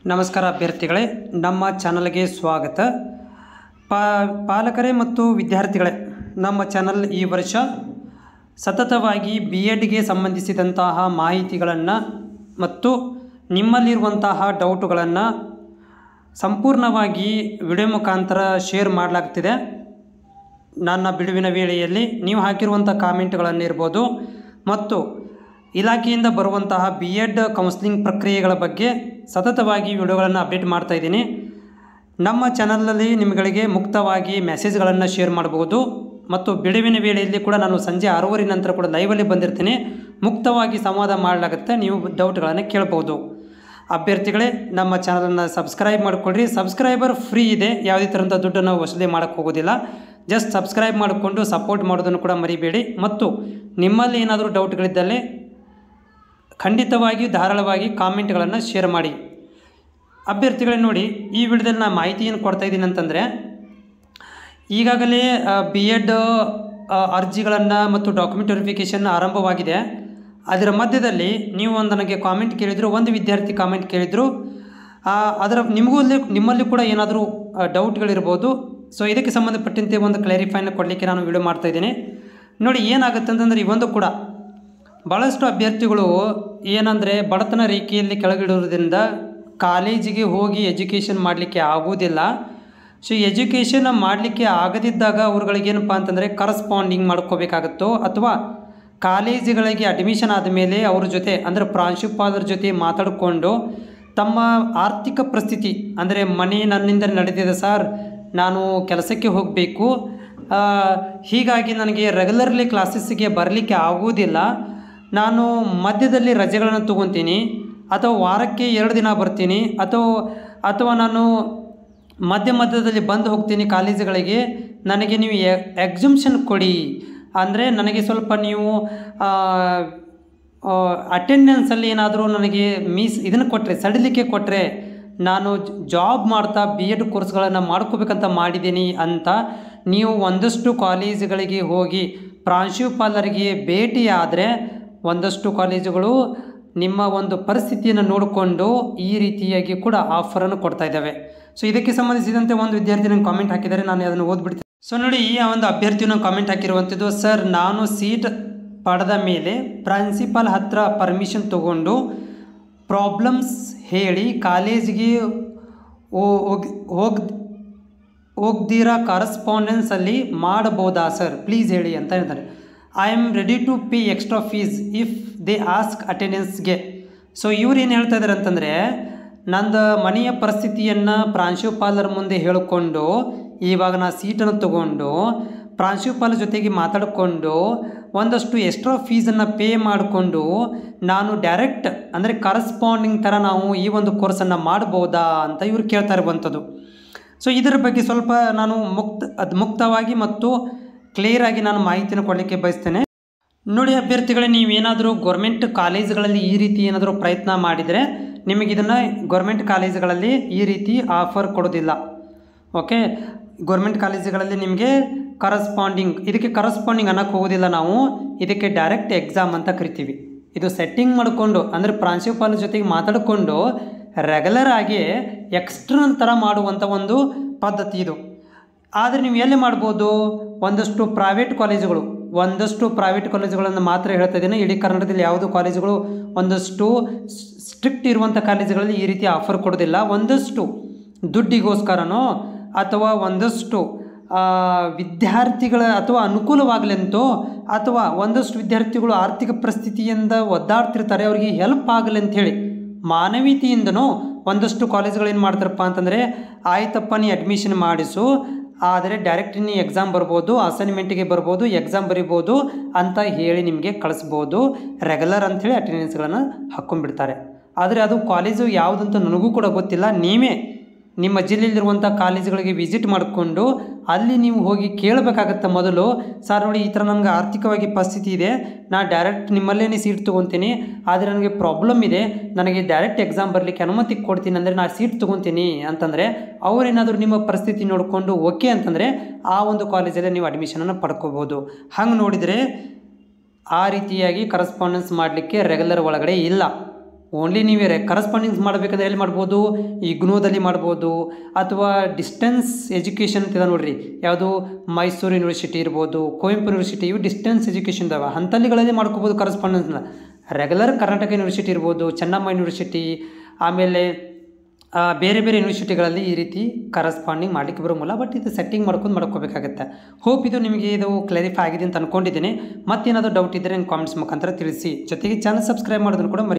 ನಮಸ್ಕಾರ ಅಭ್ಯರ್ಥಿಗಳೇ, ನಮ್ಮ ಚಾನಲ್ಗೆ ಸ್ವಾಗತ. ಪಾಲಕರೇ ಮತ್ತು ವಿದ್ಯಾರ್ಥಿಗಳೇ, ನಮ್ಮ ಚಾನಲ್ ಈ ವರ್ಷ ಸತತವಾಗಿ BEdಗೆ ಸಂಬಂಧಿಸಿದಂತಹ ಮಾಹಿತಿಗಳನ್ನು ಮತ್ತು ನಿಮ್ಮಲ್ಲಿರುವಂತಹ ಡೌಟುಗಳನ್ನು ಸಂಪೂರ್ಣವಾಗಿ ವಿಡಿಯೋ ಮುಖಾಂತರ ಶೇರ್ ಮಾಡಲಾಗ್ತಿದೆ. ನನ್ನ ಬಿಡುವಿನ ವೇಳೆಯಲ್ಲಿ ನೀವು ಹಾಕಿರುವಂಥ ಕಾಮೆಂಟ್ಗಳನ್ನು ಇರ್ಬೋದು ಮತ್ತು ಇಲಾಖೆಯಿಂದ ಬರುವಂತಹ BEd ಕೌನ್ಸಿಲಿಂಗ್ ಪ್ರಕ್ರಿಯೆಗಳ ಬಗ್ಗೆ ಸತತವಾಗಿ ವಿಡಿಯೋಗಳನ್ನು ಅಪ್ಡೇಟ್ ಮಾಡ್ತಾ ಇದ್ದೀನಿ. ನಮ್ಮ ಚಾನಲಲ್ಲಿ ನಿಮಗೆ ಮುಕ್ತವಾಗಿ ಮೆಸೇಜ್ಗಳನ್ನು ಶೇರ್ ಮಾಡಬಹುದು ಮತ್ತು ಬಿಡುವಿನ ವೇಳೆಯಲ್ಲಿ ಕೂಡ ನಾನು ಸಂಜೆ 6:30 ನಂತರ ಕೂಡ ಲೈವಲ್ಲಿ ಬಂದಿರ್ತೀನಿ. ಮುಕ್ತವಾಗಿ ಸಂವಾದ ಮಾಡಲಾಗುತ್ತೆ, ನೀವು ಡೌಟ್ಗಳನ್ನು ಕೇಳಬಹುದು. ಅಭ್ಯರ್ಥಿಗಳೇ, ನಮ್ಮ ಚಾನಲನ್ನು ಸಬ್ಸ್ಕ್ರೈಬ್ ಮಾಡಿಕೊಳ್ಳ್ರಿ. ಸಬ್ಸ್ಕ್ರೈಬರ್ ಫ್ರೀ ಇದೆ, ಯಾವುದೇ ಥರದ ದುಡ್ಡನ್ನು ವಸೂಲಿ ಮಾಡೋಕ್ಕೆ ಹೋಗೋದಿಲ್ಲ. ಜಸ್ಟ್ ಸಬ್ಸ್ಕ್ರೈಬ್ ಮಾಡಿಕೊಂಡು ಸಪೋರ್ಟ್ ಮಾಡೋದನ್ನು ಕೂಡ ಮರಿಬೇಡಿ. ಮತ್ತು ನಿಮ್ಮಲ್ಲಿ ಏನಾದರೂ ಡೌಟ್ಗಳಿದ್ದಲ್ಲಿ ಖಂಡಿತವಾಗಿಯೂ ಧಾರಾಳವಾಗಿ ಕಾಮೆಂಟ್ಗಳನ್ನು ಶೇರ್ ಮಾಡಿ. ಅಭ್ಯರ್ಥಿಗಳೇ ನೋಡಿ, ಈ ವಿಡಿಯೋದಲ್ಲಿ ನಾನು ಮಾಹಿತಿಯನ್ನು ಕೊಡ್ತಾ ಇದ್ದೀನಿ ಅಂತಂದರೆ, ಈಗಾಗಲೇ BEd ಅರ್ಜಿಗಳನ್ನು ಮತ್ತು ಡಾಕ್ಯುಮೆಂಟ್ ವೆರಿಫಿಕೇಷನ್ ಆರಂಭವಾಗಿದೆ. ಅದರ ಮಧ್ಯದಲ್ಲಿ ನೀವು ನನಗೆ ಕಾಮೆಂಟ್ ಕೇಳಿದರು, ಒಂದು ವಿದ್ಯಾರ್ಥಿ ಕಾಮೆಂಟ್ ಕೇಳಿದರು. ಅದರ ನಿಮ್ಮಲ್ಲಿ ಕೂಡ ಏನಾದರೂ ಡೌಟ್ಗಳಿರ್ಬೋದು. ಸೊ ಇದಕ್ಕೆ ಸಂಬಂಧಪಟ್ಟಂತೆ ಒಂದು ಕ್ಲಾರಿಫೈನ ಕೊಡಲಿಕ್ಕೆ ನಾನು ವಿಡಿಯೋ ಮಾಡ್ತಾಯಿದ್ದೀನಿ. ನೋಡಿ, ಏನಾಗುತ್ತೆ ಅಂತಂದರೆ, ಇವೊಂದು ಕೂಡ ಭಾಳಷ್ಟು ಅಭ್ಯರ್ಥಿಗಳು ಏನಂದರೆ ಬಡತನ ರೇಖೆಯಲ್ಲಿ ಕೆಳಗಿಡುವುದರಿಂದ ಕಾಲೇಜಿಗೆ ಹೋಗಿ ಎಜುಕೇಷನ್ ಮಾಡಲಿಕ್ಕೆ ಆಗುವುದಿಲ್ಲ. ಸೊ ಎಜುಕೇಷನ್ ಮಾಡಲಿಕ್ಕೆ ಆಗದಿದ್ದಾಗ ಅವ್ರುಗಳಿಗೇನಪ್ಪ ಅಂತಂದರೆ ಕರಸ್ಪಾಂಡಿಂಗ್ ಮಾಡ್ಕೋಬೇಕಾಗುತ್ತೋ ಅಥವಾ ಕಾಲೇಜುಗಳಿಗೆ ಅಡ್ಮಿಷನ್ ಆದಮೇಲೆ ಅವ್ರ ಜೊತೆ ಅಂದರೆ ಪ್ರಾಂಶುಪಾಲರ ಜೊತೆ ಮಾತಾಡಿಕೊಂಡು ತಮ್ಮ ಆರ್ಥಿಕ ಪರಿಸ್ಥಿತಿ ಅಂದರೆ ಮನೆ ನನ್ನಿಂದ ನಡೆದಿದೆ ಸರ್, ನಾನು ಕೆಲಸಕ್ಕೆ ಹೋಗಬೇಕು, ಹೀಗಾಗಿ ನನಗೆ ರೆಗ್ಯುಲರ್ಲಿ ಕ್ಲಾಸಸ್ಸಿಗೆ ಬರಲಿಕ್ಕೆ ಆಗುವುದಿಲ್ಲ, ನಾನು ಮಧ್ಯದಲ್ಲಿ ರಜೆಗಳನ್ನು ತೊಗೊತೀನಿ ಅಥವಾ ವಾರಕ್ಕೆ 2 ದಿನ ಬರ್ತೀನಿ ಅಥವಾ ನಾನು ಮಧ್ಯದಲ್ಲಿ ಬಂದು ಹೋಗ್ತೀನಿ ಕಾಲೇಜುಗಳಿಗೆ, ನನಗೆ ನೀವು ಎಕ್ಸಮ್ಷನ್ ಕೊಡಿ, ಅಂದರೆ ನನಗೆ ಸ್ವಲ್ಪ ನೀವು ಅಟೆಂಡೆನ್ಸಲ್ಲಿ ಏನಾದರೂ ನನಗೆ ಇದನ್ನು ಕೊಟ್ಟರೆ, ಸಡಿಲಿಕೆ ಕೊಟ್ಟರೆ ನಾನು ಜಾಬ್ ಮಾಡ್ತಾ BEd ಕೋರ್ಸ್ಗಳನ್ನು ಮಾಡ್ಕೋಬೇಕಂತ ಮಾಡಿದ್ದೀನಿ ಅಂತ ನೀವು ಒಂದಷ್ಟು ಕಾಲೇಜುಗಳಿಗೆ ಹೋಗಿ ಪ್ರಾಂಶುಪಾಲರಿಗೆ ಭೇಟಿಯಾದರೆ ಒಂದಷ್ಟು ಕಾಲೇಜುಗಳು ನಿಮ್ಮ ಒಂದು ಪರಿಸ್ಥಿತಿಯನ್ನು ನೋಡಿಕೊಂಡು ಈ ರೀತಿಯಾಗಿ ಕೂಡ ಆಫರನ್ನು ಕೊಡ್ತಾ ಇದ್ದಾವೆ. ಸೊ ಇದಕ್ಕೆ ಸಂಬಂಧಿಸಿದಂತೆ ಒಂದು ವಿದ್ಯಾರ್ಥಿ ನಂಗೆ ಕಾಮೆಂಟ್ ಹಾಕಿದ್ದಾರೆ, ನಾನು ಅದನ್ನು ಓದ್ಬಿಡ್ತೀನಿ. ಸೊ ನೋಡಿ, ಈ ಒಂದು ಅಭ್ಯರ್ಥಿಯನ್ನು ಕಾಮೆಂಟ್ ಹಾಕಿರುವಂಥದ್ದು, ಸರ್ ನಾನು ಸೀಟ್ ಪಡೆದ ಮೇಲೆ ಪ್ರಿನ್ಸಿಪಾಲ್ ಹತ್ರ ಪರ್ಮಿಷನ್ ತೊಗೊಂಡು ಪ್ರಾಬ್ಲಮ್ಸ್ ಹೇಳಿ ಕಾಲೇಜಿಗೆ ಹೋಗ್ದಿರಾ ಕರಸ್ಪಾಂಡೆನ್ಸಲ್ಲಿ ಮಾಡಬಹುದಾ ಸರ್, ಪ್ಲೀಸ್ ಹೇಳಿ ಅಂತ ಹೇಳ್ತಾರೆ. I am ready to pay extra fees if they ask ಅಟೆಂಡೆನ್ಸ್ಗೆ. ಸೊ ಇವ್ರು ಏನು ಹೇಳ್ತಾ ಇದ್ದಾರೆ ಅಂತಂದರೆ, ನಂದು ಮನೆಯ ಪರಿಸ್ಥಿತಿಯನ್ನು ಪ್ರಾಂಶುಪಾಲರ ಮುಂದೆ ಹೇಳಿಕೊಂಡು ಇವಾಗ ನಾನು ಸೀಟನ್ನು ತಗೊಂಡು ಪ್ರಾಂಶುಪಾಲರ ಜೊತೆಗೆ ಮಾತಾಡಿಕೊಂಡು ಒಂದಷ್ಟು ಎಕ್ಸ್ಟ್ರಾ ಫೀಸನ್ನು ಪೇ ಮಾಡಿಕೊಂಡು ನಾನು ಡೈರೆಕ್ಟ್ ಅಂದರೆ ಕರಸ್ಪಾಂಡಿಂಗ್ ಥರ ನಾವು ಈ ಒಂದು ಕೋರ್ಸನ್ನು ಮಾಡ್ಬೋದಾ ಅಂತ ಇವ್ರು ಕೇಳ್ತಾ ಇರುವಂಥದ್ದು. ಸೊ ಇದರ ಬಗ್ಗೆ ಸ್ವಲ್ಪ ನಾನು ಮುಕ್ತವಾಗಿ ಮತ್ತು ಕ್ಲಿಯರಾಗಿ ನಾನು ಮಾಹಿತಿಯನ್ನು ಕೊಡಲಿಕ್ಕೆ ಬಯಸ್ತೇನೆ. ನೋಡಿ ಅಭ್ಯರ್ಥಿಗಳೇ, ನೀವೇನಾದರೂ ಗೌರ್ಮೆಂಟ್ ಕಾಲೇಜುಗಳಲ್ಲಿ ಈ ರೀತಿ ಏನಾದರೂ ಪ್ರಯತ್ನ ಮಾಡಿದರೆ ನಿಮಗಿದನ್ನು ಗೌರ್ಮೆಂಟ್ ಕಾಲೇಜುಗಳಲ್ಲಿ ಈ ರೀತಿ ಆಫರ್ ಕೊಡೋದಿಲ್ಲ. ಓಕೆ, ಗೌರ್ಮೆಂಟ್ ಕಾಲೇಜುಗಳಲ್ಲಿ ನಿಮಗೆ ಇದಕ್ಕೆ ಕರಸ್ಪಾಂಡಿಂಗ್ ಅನ್ನೋಕ್ಕೆ ಹೋಗೋದಿಲ್ಲ, ನಾವು ಇದಕ್ಕೆ ಡೈರೆಕ್ಟ್ ಎಕ್ಸಾಮ್ ಅಂತ ಕರಿತೀವಿ. ಇದು ಸೆಟ್ಟಿಂಗ್ ಮಾಡಿಕೊಂಡು ಅಂದರೆ ಪ್ರಾಂಶುಪಾಲರ ಜೊತೆಗೆ ಮಾತಾಡಿಕೊಂಡು ರೆಗ್ಯುಲರ್ ಆಗಿ ಎಕ್ಸ್ಟರ್ನಲ್ ಥರ ಮಾಡುವಂಥ ಒಂದು ಪದ್ಧತಿ ಇದು. ಆದರೆ ನೀವು ಎಲ್ಲಿ ಮಾಡ್ಬೋದು, ಒಂದಷ್ಟು ಪ್ರೈವೇಟ್ ಕಾಲೇಜುಗಳನ್ನು ಮಾತ್ರ ಹೇಳ್ತಾ ಇದ್ದೀನಿ. ಇಡೀ ಕರ್ನಾಟಕದಲ್ಲಿ ಯಾವುದೋ ಕಾಲೇಜುಗಳು ಒಂದಷ್ಟು ಸ್ಟ್ರಿಕ್ಟ್ ಇರುವಂಥ ಕಾಲೇಜುಗಳಲ್ಲಿ ಈ ರೀತಿ ಆಫರ್ ಕೊಡೋದಿಲ್ಲ. ಒಂದಷ್ಟು ದುಡ್ಡಿಗೋಸ್ಕರನೋ ಅಥವಾ ಒಂದಷ್ಟು ವಿದ್ಯಾರ್ಥಿಗಳ ಅಥವಾ ಅನುಕೂಲವಾಗಲೆಂತೋ ಅಥವಾ ಒಂದಷ್ಟು ವಿದ್ಯಾರ್ಥಿಗಳು ಆರ್ಥಿಕ ಪರಿಸ್ಥಿತಿಯಿಂದ ಒದ್ದಾಡ್ತಿರ್ತಾರೆ, ಅವರಿಗೆ ಹೆಲ್ಪ್ ಆಗಲಿ ಅಂಥೇಳಿ ಮಾನವೀಯತೆಯಿಂದನೂ ಒಂದಷ್ಟು ಕಾಲೇಜುಗಳು ಏನು ಮಾಡ್ತಾರಪ್ಪ ಅಂತಂದರೆ, ಆಯ್ತಪ್ಪ ನೀ ಅಡ್ಮಿಷನ್ ಮಾಡಿಸು, ಆದರೆ ಡೈರೆಕ್ಟ್ ನೀ ಎಕ್ಸಾಮ್ ಬರ್ಬೋದು, ಅಸೈನ್ಮೆಂಟಿಗೆ ಬರ್ಬೋದು, ಎಕ್ಸಾಮ್ ಬರಿಬೋದು ಅಂತ ಹೇಳಿ ನಿಮಗೆ ಕಳಿಸ್ಬೋದು, ರೆಗ್ಯುಲರ್ ಅಂಥೇಳಿ ಅಟೆಂಡೆನ್ಸ್ಗಳನ್ನು ಹಾಕ್ಕೊಂಡ್ಬಿಡ್ತಾರೆ. ಆದರೆ ಅದು ಕಾಲೇಜು ಯಾವುದಂತ ನನಗೂ ಕೂಡ ಗೊತ್ತಿಲ್ಲ. ನೀವೇ ನಿಮ್ಮ ಜಿಲ್ಲೆಯಲ್ಲಿರುವಂಥ ಕಾಲೇಜುಗಳಿಗೆ ವಿಸಿಟ್ ಮಾಡಿಕೊಂಡು ಅಲ್ಲಿ ನೀವು ಹೋಗಿ ಕೇಳಬೇಕಾಗತ್ತೆ ಮೊದಲು, ಸರ್ ನೋಡಿ ಈ ಥರ ನನಗೆ ಆರ್ಥಿಕವಾಗಿ ಪರಿಸ್ಥಿತಿ ಇದೆ, ನಾನು ಡೈರೆಕ್ಟ್ ನಿಮ್ಮಲ್ಲೇ ಸೀಟ್ ತೊಗೊತೀನಿ, ಆದರೆ ನನಗೆ ಪ್ರಾಬ್ಲಮ್ ಇದೆ, ನನಗೆ ಡೈರೆಕ್ಟ್ ಎಕ್ಸಾಮ್ ಬರಲಿಕ್ಕೆ ಅನುಮತಿ ಕೊಡ್ತೀನಿ ಅಂದರೆ ನಾನು ಸೀಟ್ ತೊಗೊತೀನಿ ಅಂತಂದರೆ ಅವರೇನಾದರೂ ನಿಮ್ಮ ಪರಿಸ್ಥಿತಿ ನೋಡಿಕೊಂಡು ಓಕೆ ಅಂತಂದರೆ ಆ ಒಂದು ಕಾಲೇಜಲ್ಲೇ ನೀವು ಅಡ್ಮಿಷನನ್ನು ಪಡ್ಕೋಬೋದು. ಹಂಗೆ ನೋಡಿದರೆ ಆ ರೀತಿಯಾಗಿ ಕರಸ್ಪಾಂಡೆನ್ಸ್ ಮಾಡಲಿಕ್ಕೆ ರೆಗ್ಯುಲರ್ ಒಳಗಡೆ ಇಲ್ಲ. ಓನ್ಲಿ ನೀವೇ ಕರಸ್ಪಾಂಡಿಂಗ್ಸ್ ಮಾಡಬೇಕಂದ್ರೆ ಎಲ್ಲಿ ಮಾಡ್ಬೋದು, ಇಗ್ನೋದಲ್ಲಿ ಮಾಡ್ಬೋದು, ಅಥವಾ ಡಿಸ್ಟೆನ್ಸ್ ಎಜುಕೇಷನ್ ಅಂತ ನೋಡಿರಿ, ಯಾವುದು ಮೈಸೂರು ಯೂನಿವರ್ಸಿಟಿ ಇರ್ಬೋದು, ಕುವೆಂಪು ಯೂನಿವರ್ಸಿಟಿ, ಇವು ಡಿಸ್ಟೆನ್ಸ್ ಎಜುಕೇಷನ್ ಇದಾವೆ, ಅಂಥಲ್ಲಿಗಳಲ್ಲಿ ಮಾಡ್ಕೋಬೋದು ಕರಸ್ಪಾಂಡೆನ್ಸ್ನ. ರೆಗ್ಯುಲರ್ ಕರ್ನಾಟಕ ಯೂನಿವರ್ಸಿಟಿ ಇರ್ಬೋದು, ಚೆನ್ನಮ್ಮ ಯೂನಿವರ್ಸಿಟಿ, ಆಮೇಲೆ ಬೇರೆ ಬೇರೆ ಯೂನಿವರ್ಸಿಟಿಗಳಲ್ಲಿ ಈ ರೀತಿ ಕರಸ್ಪಾಂಡಿಂಗ್ ಮಾಡಲಿಕ್ಕೆ ಬರೋಂಗಿಲ್ಲ. ಬಟ್ ಇದು ಸೆಟ್ಟಿಂಗ್ ಮಾಡ್ಕೋಬೇಕಾಗತ್ತೆ. ಹೋಪ್ ಇದು ನಿಮಗೆ ಇದು ಕ್ಲಾರಿಫೈ ಆಗಿದೆ ಅಂತ ಅಂದ್ಕೊಂಡಿದ್ದೀನಿ. ಮತ್ತೇನಾದರೂ ಡೌಟ್ ಇದ್ದರೆ ನಂಗೆ ಕಾಮೆಂಟ್ಸ್ ಮುಖಾಂತರ ತಿಳಿಸಿ. ಜೊತೆಗೆ ಚಾನಲ್ ಸಬ್ಸ್ಕ್ರೈಬ್ ಮಾಡೋದನ್ನು ಕೂಡ